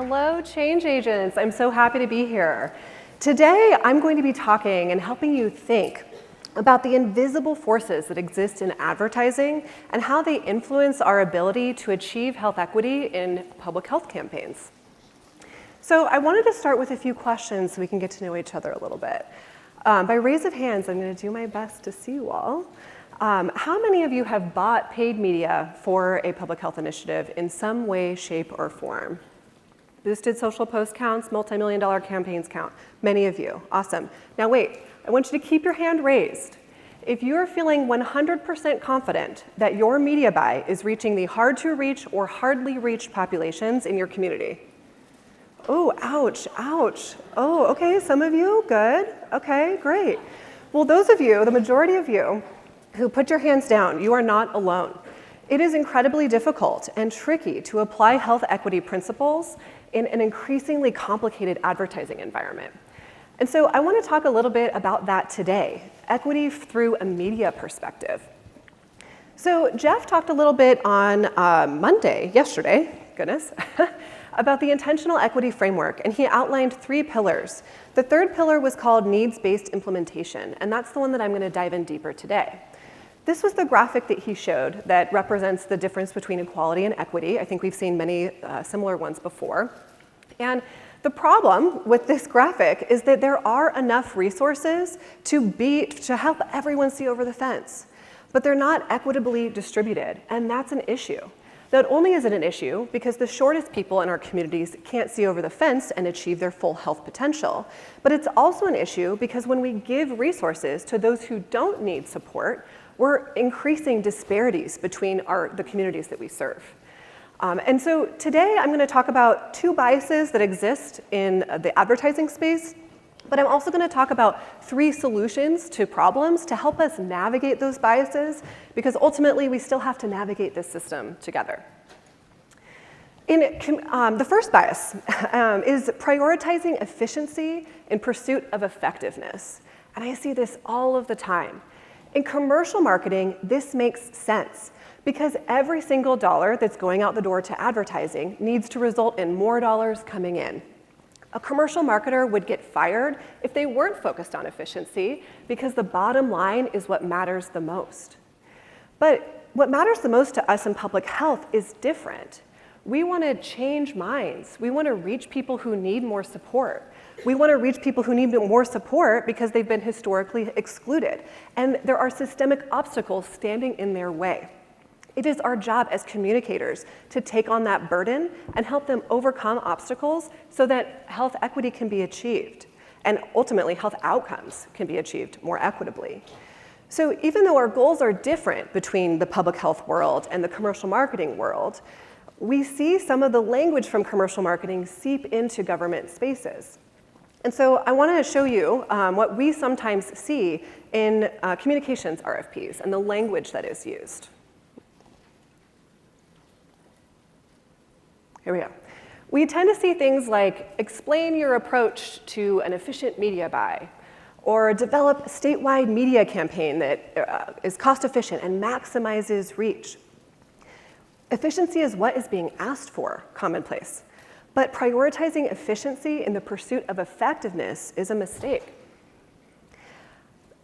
Hello, change agents. I'm so happy to be here. Today, I'm going to be talking and helping you think about the invisible forces that exist in advertising and how they influence our ability to achieve health equity in public health campaigns. So I wanted to start with a few questions so we can get to know each other a little bit. By raise of hands, I'm going to do my best to see you all. How many of you have bought paid media for a public health initiative in some way, shape, or form? Boosted social post counts, multi-million-dollar campaigns count. Many of you. Awesome. Now wait, I want you to keep your hand raised. If you're feeling 100% confident that your media buy is reaching the hard-to-reach or hardly reached populations in your community. Oh, ouch, ouch. Oh, okay, some of you, good. Okay, great. Well, those of you, the majority of you, who put your hands down, you are not alone. It is incredibly difficult and tricky to apply health equity principles in an increasingly complicated advertising environment. And so I want to talk a little bit about that today, equity through a media perspective. So Jeff talked a little bit on yesterday, goodness, about the intentional equity framework, and he outlined 3 pillars. The third pillar was called needs-based implementation, and that's the one that I'm going to dive in deeper today. This was the graphic that he showed that represents the difference between equality and equity. I think we've seen many similar ones before. And the problem with this graphic is that there are enough resources to help everyone see over the fence, but they're not equitably distributed, and that's an issue. Not only is it an issue because the shortest people in our communities can't see over the fence and achieve their full health potential, but it's also an issue because when we give resources to those who don't need support, we're increasing disparities between the communities that we serve. And so today I'm going to talk about 2 biases that exist in the advertising space, but I'm also going to talk about 3 solutions to problems to help us navigate those biases, because ultimately we still have to navigate this system together. The first bias is prioritizing efficiency in pursuit of effectiveness. And I see this all of the time. In commercial marketing, this makes sense because every single dollar that's going out the door to advertising needs to result in more dollars coming in. A commercial marketer would get fired if they weren't focused on efficiency because the bottom line is what matters the most. But what matters the most to us in public health is different. We want to change minds. We want to reach people who need more support. We want to reach people who need more support because they've been historically excluded, and there are systemic obstacles standing in their way. It is our job as communicators to take on that burden and help them overcome obstacles so that health equity can be achieved, and ultimately health outcomes can be achieved more equitably. So even though our goals are different between the public health world and the commercial marketing world, we see some of the language from commercial marketing seep into government spaces. And so I want to show you what we sometimes see in communications RFPs and the language that is used. Here we go. We tend to see things like explain your approach to an efficient media buy, or develop a statewide media campaign that is cost efficient and maximizes reach. Efficiency is what is being asked for, commonplace. But prioritizing efficiency in the pursuit of effectiveness is a mistake.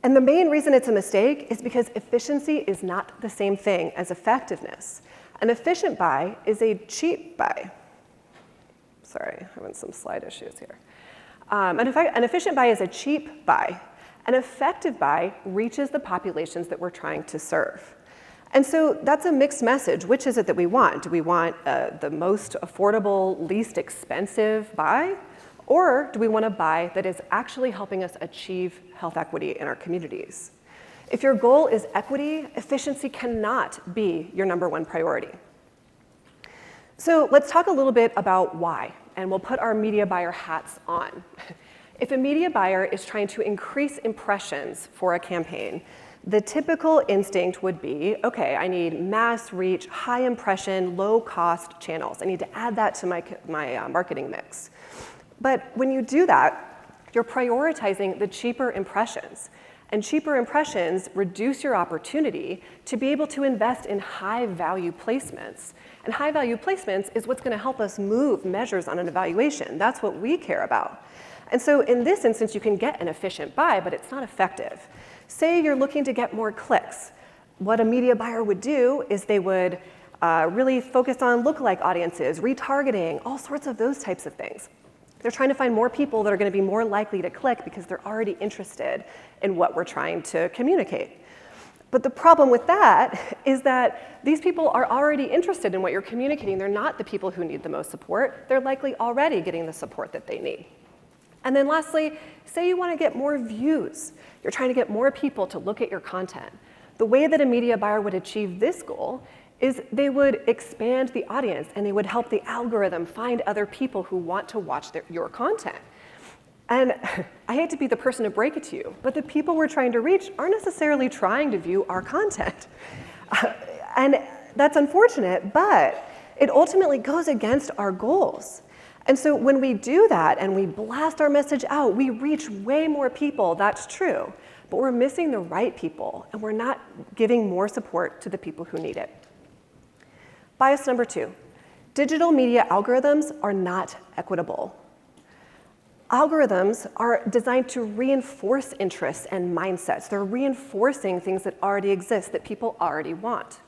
And the main reason it's a mistake is because efficiency is not the same thing as effectiveness. An efficient buy is a cheap buy. Sorry, having some slide issues here. An efficient buy is a cheap buy. An effective buy reaches the populations that we're trying to serve. And so that's a mixed message. Which is it that we want? Do we want the most affordable, least expensive buy? Or do we want a buy that is actually helping us achieve health equity in our communities? If your goal is equity, efficiency cannot be your #1 priority. So let's talk a little bit about why, and we'll put our media buyer hats on. If a media buyer is trying to increase impressions for a campaign, the typical instinct would be, okay, I need mass reach, high impression, low cost channels. I need to add that to my marketing mix. But when you do that, you're prioritizing the cheaper impressions. And cheaper impressions reduce your opportunity to be able to invest in high-value placements. And high-value placements is what's going to help us move measures on an evaluation. That's what we care about. And so in this instance, you can get an efficient buy, but it's not effective. Say you're looking to get more clicks. What a media buyer would do is they would really focus on lookalike audiences, retargeting, all sorts of those types of things. They're trying to find more people that are going to be more likely to click because they're already interested in what we're trying to communicate. But the problem with that is that these people are already interested in what you're communicating. They're not the people who need the most support. They're likely already getting the support that they need. And then lastly, say you want to get more views. You're trying to get more people to look at your content. The way that a media buyer would achieve this goal is they would expand the audience and they would help the algorithm find other people who want to watch your content. And I hate to be the person to break it to you, but the people we're trying to reach aren't necessarily trying to view our content. And that's unfortunate, but it ultimately goes against our goals. And so when we do that and we blast our message out, we reach way more people, that's true, but we're missing the right people and we're not giving more support to the people who need it. Bias number 2, digital media algorithms are not equitable. Algorithms are designed to reinforce interests and mindsets. They're reinforcing things that already exist, that people already want.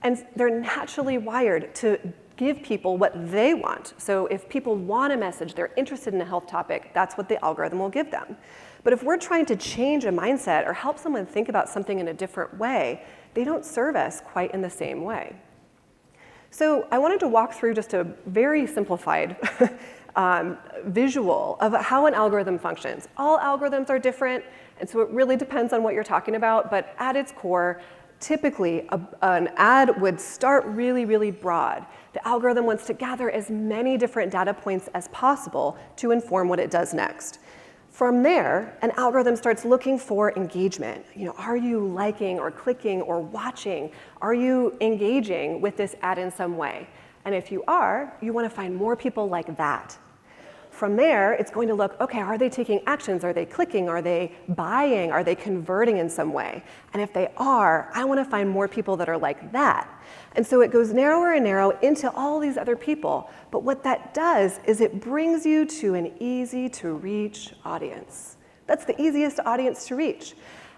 And they're naturally wired to give people what they want. So if people want a message, they're interested in a health topic, that's what the algorithm will give them. But if we're trying to change a mindset or help someone think about something in a different way, they don't serve us quite in the same way. So I wanted to walk through just a very simplified visual of how an algorithm functions. All algorithms are different, and so it really depends on what you're talking about, but at its core, typically an ad would start really, really broad. The algorithm wants to gather as many different data points as possible to inform what it does next. From there, an algorithm starts looking for engagement. Are you liking or clicking or watching? Are you engaging with this ad in some way? And if you are, you want to find more people like that. From there, it's going to look, okay, are they taking actions? Are they clicking? Are they buying? Are they converting in some way? And if they are, I want to find more people that are like that. And so it goes narrower and narrower into all these other people. But what that does is it brings you to an easy to reach audience. That's the easiest audience to reach.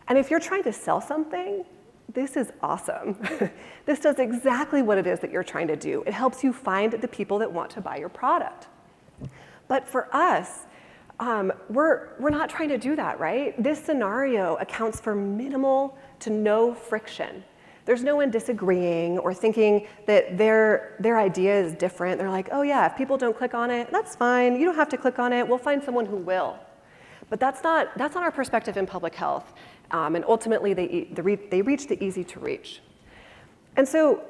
And if you're trying to sell something, this is awesome. This does exactly what it is that you're trying to do. It helps you find the people that want to buy your product. But for us, we're not trying to do that, right? This scenario accounts for minimal to no friction. There's no one disagreeing or thinking that their idea is different. They're like, oh yeah, if people don't click on it, that's fine. You don't have to click on it. We'll find someone who will. But that's not our perspective in public health. And ultimately, they reach the easy to reach. And so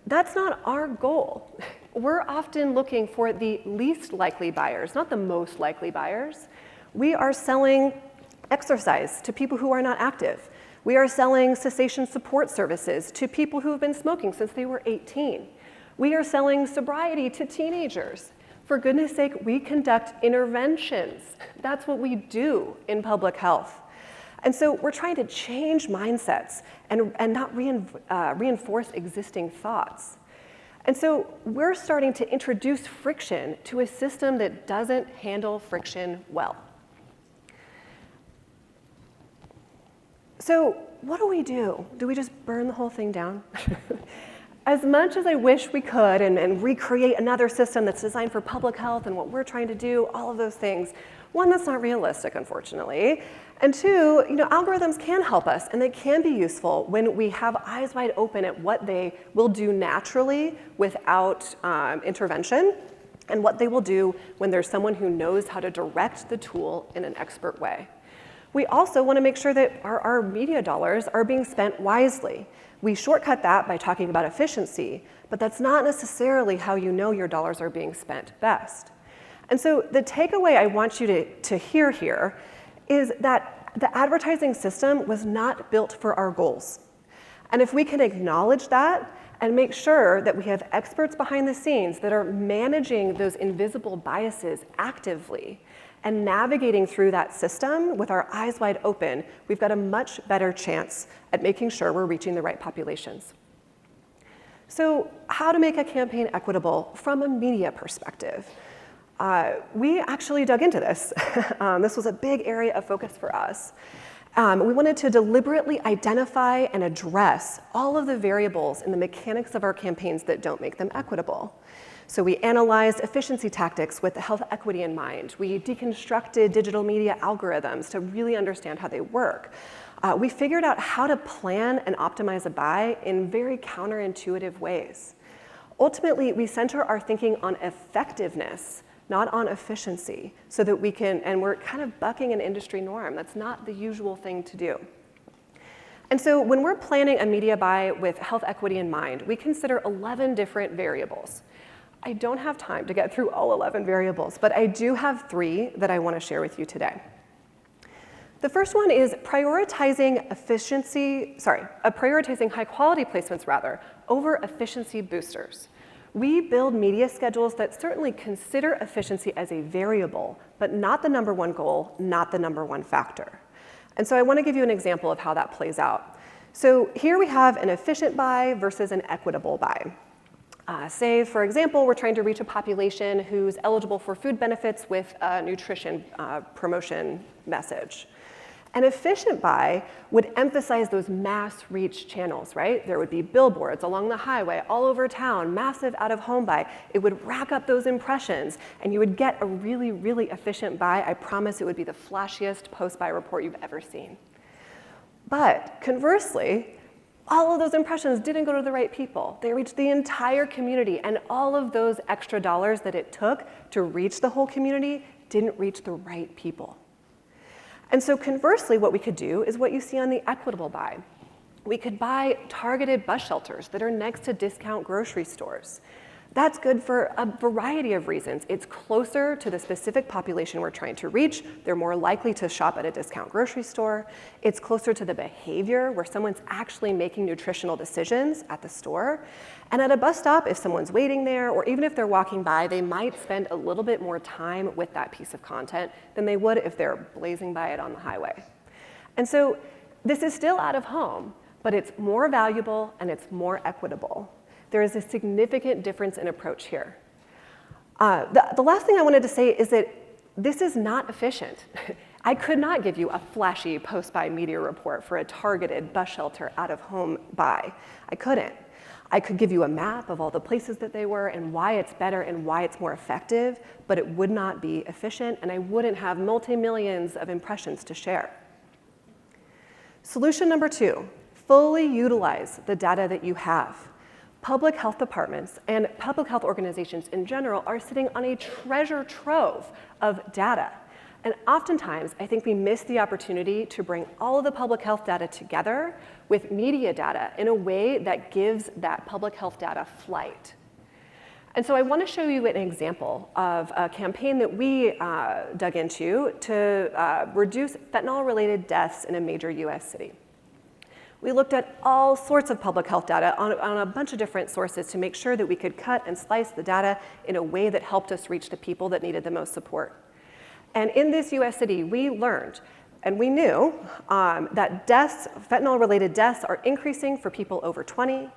that's not our goal. We're often looking for the least likely buyers, not the most likely buyers. We are selling exercise to people who are not active. We are selling cessation support services to people who have been smoking since they were 18. We are selling sobriety to teenagers. For goodness sake, we conduct interventions. That's what we do in public health. And so we're trying to change mindsets and not reinforce existing thoughts. And so we're starting to introduce friction to a system that doesn't handle friction well. So what do? Do we just burn the whole thing down? As much as I wish we could and recreate another system that's designed for public health and what we're trying to do, all of those things, one, that's not realistic, unfortunately. And two, algorithms can help us and they can be useful when we have eyes wide open at what they will do naturally without intervention and what they will do when there's someone who knows how to direct the tool in an expert way. We also want to make sure that our media dollars are being spent wisely. We shortcut that by talking about efficiency, but that's not necessarily how you know your dollars are being spent best. And so the takeaway I want you to hear here is that the advertising system was not built for our goals. And if we can acknowledge that and make sure that we have experts behind the scenes that are managing those invisible biases actively and navigating through that system with our eyes wide open, we've got a much better chance at making sure we're reaching the right populations. So how to make a campaign equitable from a media perspective? We actually dug into this. This was a big area of focus for us. We wanted to deliberately identify and address all of the variables in the mechanics of our campaigns that don't make them equitable. So we analyzed efficiency tactics with health equity in mind. We deconstructed digital media algorithms to really understand how they work. We figured out how to plan and optimize a buy in very counterintuitive ways. Ultimately, we center our thinking on effectiveness, not on efficiency, so that we can, and we're kind of bucking an industry norm. That's not the usual thing to do. And so when we're planning a media buy with health equity in mind, we consider 11 different variables. I don't have time to get through all 11 variables, but I do have 3 that I want to share with you today. The first one is prioritizing high quality placements over efficiency boosters. We build media schedules that certainly consider efficiency as a variable, but not the #1 goal, not the #1 factor. And so I want to give you an example of how that plays out. So here we have an efficient buy versus an equitable buy. Say, for example, we're trying to reach a population who's eligible for food benefits with a nutrition promotion message. An efficient buy would emphasize those mass reach channels, right? There would be billboards along the highway, all over town, massive out-of-home buy. It would rack up those impressions, and you would get a really, really efficient buy. I promise it would be the flashiest post-buy report you've ever seen. But conversely, all of those impressions didn't go to the right people. They reached the entire community, and all of those extra dollars that it took to reach the whole community didn't reach the right people. And so conversely, what we could do is what you see on the equitable buy. We could buy targeted bus shelters that are next to discount grocery stores. That's good for a variety of reasons. It's closer to the specific population we're trying to reach. They're more likely to shop at a discount grocery store. It's closer to the behavior where someone's actually making nutritional decisions at the store. And at a bus stop, if someone's waiting there, or even if they're walking by, they might spend a little bit more time with that piece of content than they would if they're blazing by it on the highway. And so this is still out of home, but it's more valuable and it's more equitable. There is a significant difference in approach here. The last thing I wanted to say is that this is not efficient. I could not give you a flashy post-buy media report for a targeted bus shelter out-of-home buy. I couldn't. I could give you a map of all the places that they were and why it's better and why it's more effective, but it would not be efficient, and I wouldn't have multi-millions of impressions to share. Solution number 2, fully utilize the data that you have. Public health departments and public health organizations in general are sitting on a treasure trove of data. And oftentimes, I think we miss the opportunity to bring all of the public health data together with media data in a way that gives that public health data flight. And so I want to show you an example of a campaign that we dug into to reduce fentanyl-related deaths in a major US city. We looked at all sorts of public health data on a bunch of different sources to make sure that we could cut and slice the data in a way that helped us reach the people that needed the most support. And in this US city, we learned, and we knew, that fentanyl-related deaths are increasing for people over 20.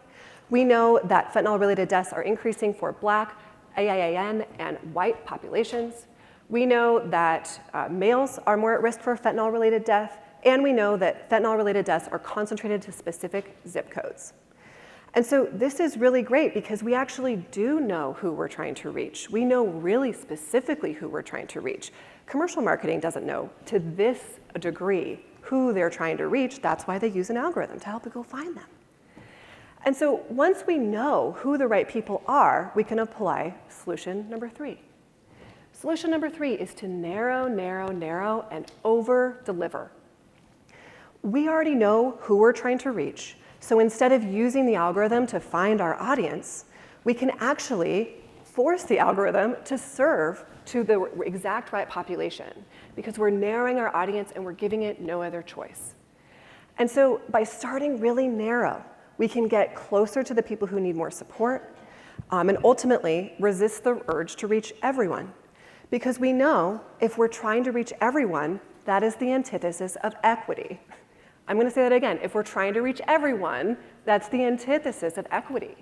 We know that fentanyl-related deaths are increasing for Black, AIAN, and white populations. We know that males are more at risk for fentanyl-related death, and we know that fentanyl-related deaths are concentrated to specific zip codes. And so this is really great because we actually do know who we're trying to reach. We know really specifically who we're trying to reach. Commercial marketing doesn't know to this degree who they're trying to reach. That's why they use an algorithm to help you go find them. And so once we know who the right people are, we can apply solution number 3. Solution number 3 is to narrow, narrow, narrow, and over-deliver. We already know who we're trying to reach, so instead of using the algorithm to find our audience, we can actually force the algorithm to serve to the exact right population because we're narrowing our audience and we're giving it no other choice. And so by starting really narrow, we can get closer to the people who need more support and ultimately resist the urge to reach everyone. Because we know if we're trying to reach everyone, that is the antithesis of equity. I'm going to say that again. If we're trying to reach everyone, that's the antithesis of equity.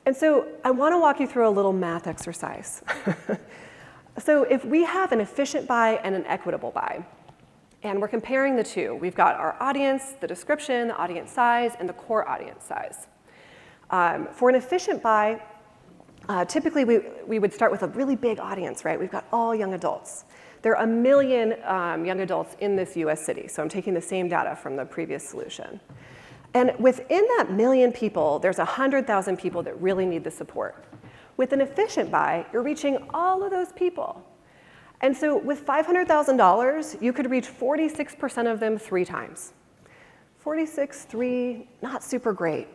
And so I want to walk you through a little math exercise. So if we have an efficient buy and an equitable buy, and we're comparing the two, we've got our audience, the description, the audience size, and the core audience size. For an efficient buy, typically we would start with a really big audience, right? We've got all young adults. There are 1 million young adults in this US city, so I'm taking the same data from the previous solution. And within that 1 million people, there's 100,000 people that really need the support. With an efficient buy, you're reaching all of those people. And so with $500,000, you could reach 46% of them 3 times. 46, 3, not super great.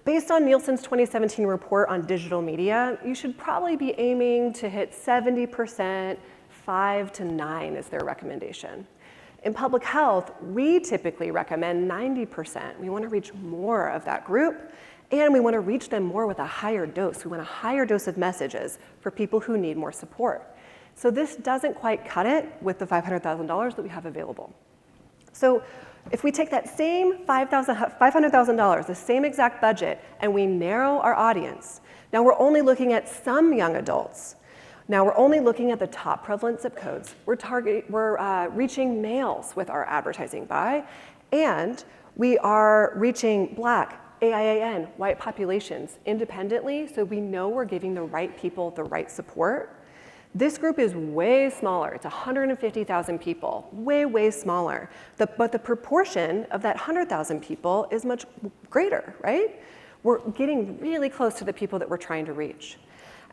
Based on Nielsen's 2017 report on digital media, you should probably be aiming to hit 70%, 5 to 9 is their recommendation. In public health, we typically recommend 90%. We want to reach more of that group, and we want to reach them more with a higher dose. We want a higher dose of messages for people who need more support. So this doesn't quite cut it with the $500,000 that we have available. So if we take that same $500,000, the same exact budget, and we narrow our audience, now we're only looking at some young adults. Now we're only looking at the top prevalent zip codes. We're reaching males with our advertising buy, and we are reaching Black, AIAN, white populations independently, so we know we're giving the right people the right support. This group is way smaller. It's 150,000 people, way, way smaller. But the proportion of that 100,000 people is much greater, right? We're getting really close to the people that we're trying to reach.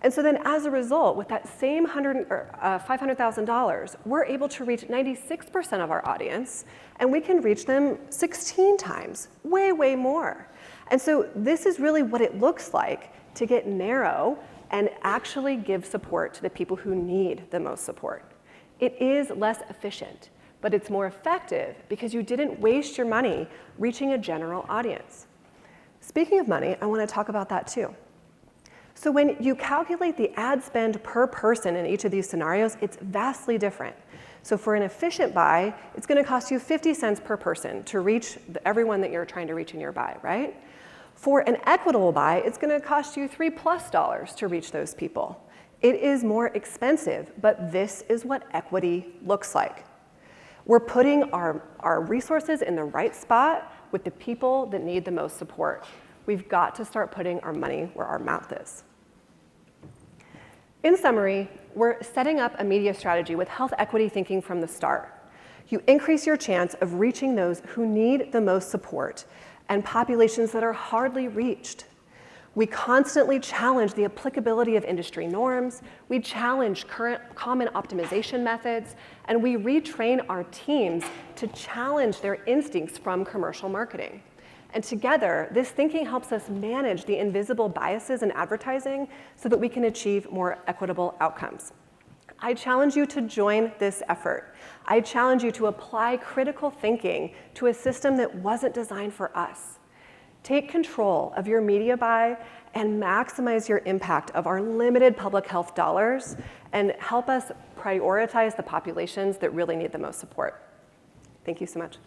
And so then as a result, with that same $500,000, we're able to reach 96% of our audience, and we can reach them 16 times, way, way more. And so this is really what it looks like to get narrow and actually give support to the people who need the most support. It is less efficient, but it's more effective because you didn't waste your money reaching a general audience. Speaking of money, I want to talk about that too. So when you calculate the ad spend per person in each of these scenarios, it's vastly different. So for an efficient buy, it's going to cost you 50 cents per person to reach everyone that you're trying to reach in your buy, right? For an equitable buy, it's going to cost you $3+ to reach those people. It is more expensive, but this is what equity looks like. We're putting our resources in the right spot with the people that need the most support. We've got to start putting our money where our mouth is. In summary, we're setting up a media strategy with health equity thinking from the start. You increase your chance of reaching those who need the most support and populations that are hardly reached. We constantly challenge the applicability of industry norms, we challenge current common optimization methods, and we retrain our teams to challenge their instincts from commercial marketing. And together, this thinking helps us manage the invisible biases in advertising so that we can achieve more equitable outcomes. I challenge you to join this effort. I challenge you to apply critical thinking to a system that wasn't designed for us. Take control of your media buy and maximize your impact of our limited public health dollars and help us prioritize the populations that really need the most support. Thank you so much.